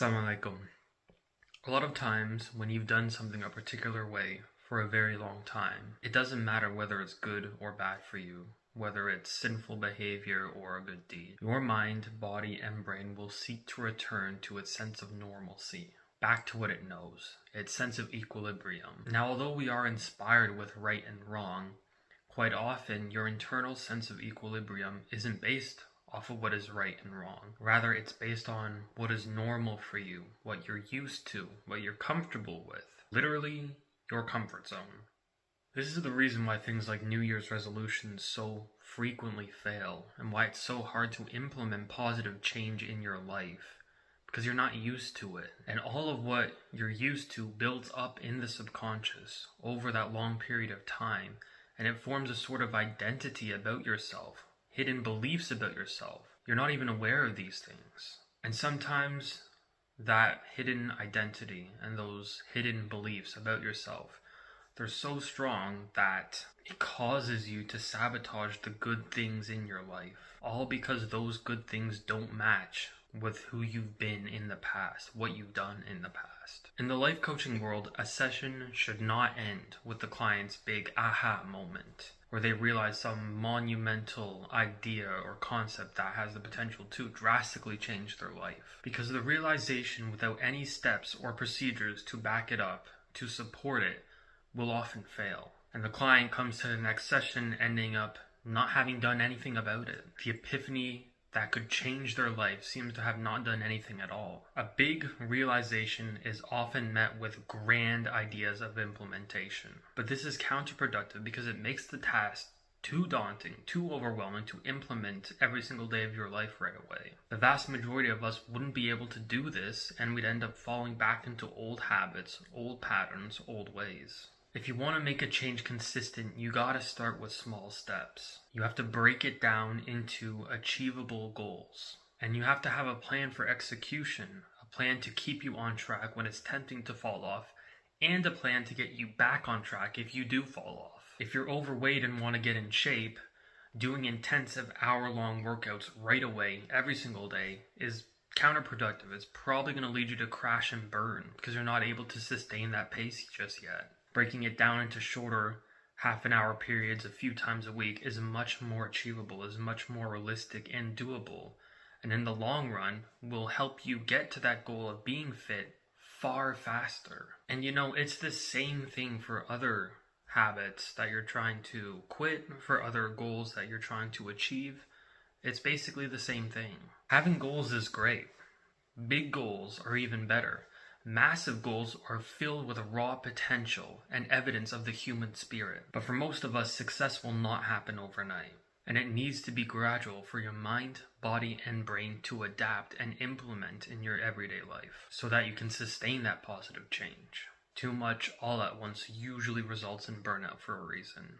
Assalamu alaikum. A lot of times when you've done something a particular way for a very long time, it doesn't matter whether it's good or bad for you, whether it's sinful behavior or a good deed. Your mind, body, and brain will seek to return to its sense of normalcy, back to what it knows, its sense of equilibrium. Now, although we are inspired with right and wrong, quite often your internal sense of equilibrium isn't based off of what is right and wrong. Rather, it's based on what is normal for you, what you're used to, what you're comfortable with. Literally, your comfort zone. This is the reason why things like New Year's resolutions so frequently fail, and why it's so hard to implement positive change in your life. Because you're not used to it. And all of what you're used to builds up in the subconscious over that long period of time, and it forms a sort of identity about yourself. Hidden beliefs about yourself. You're not even aware of these things. And sometimes that hidden identity and those hidden beliefs about yourself, they're so strong that it causes you to sabotage the good things in your life. All because those good things don't match with who you've been in the past, what you've done in the past. In the life coaching world, a session should not end with the client's big aha moment, where they realize some monumental idea or concept that has the potential to drastically change their life. Because the realization without any steps or procedures to back it up, to support it, will often fail. And the client comes to the next session ending up not having done anything about it. The epiphany that could change their life seems to have not done anything at all. A big realization is often met with grand ideas of implementation. But this is counterproductive because it makes the task too daunting, too overwhelming to implement every single day of your life right away. The vast majority of us wouldn't be able to do this, and we'd end up falling back into old habits, old patterns, old ways. If you want to make a change consistent, you gotta start with small steps. You have to break it down into achievable goals. And you have to have a plan for execution, a plan to keep you on track when it's tempting to fall off, and a plan to get you back on track if you do fall off. If you're overweight and want to get in shape, doing intensive hour-long workouts right away, every single day, is counterproductive. It's probably going to lead you to crash and burn because you're not able to sustain that pace just yet. Breaking it down into shorter half-an-hour periods a few times a week is much more achievable, is much more realistic and doable. And in the long run, will help you get to that goal of being fit far faster. And it's the same thing for other habits that you're trying to quit, for other goals that you're trying to achieve. It's basically the same thing. Having goals is great. Big goals are even better. Massive goals are filled with raw potential and evidence of the human spirit. But for most of us, success will not happen overnight. And it needs to be gradual for your mind, body, and brain to adapt and implement in your everyday life so that you can sustain that positive change. Too much all at once usually results in burnout for a reason.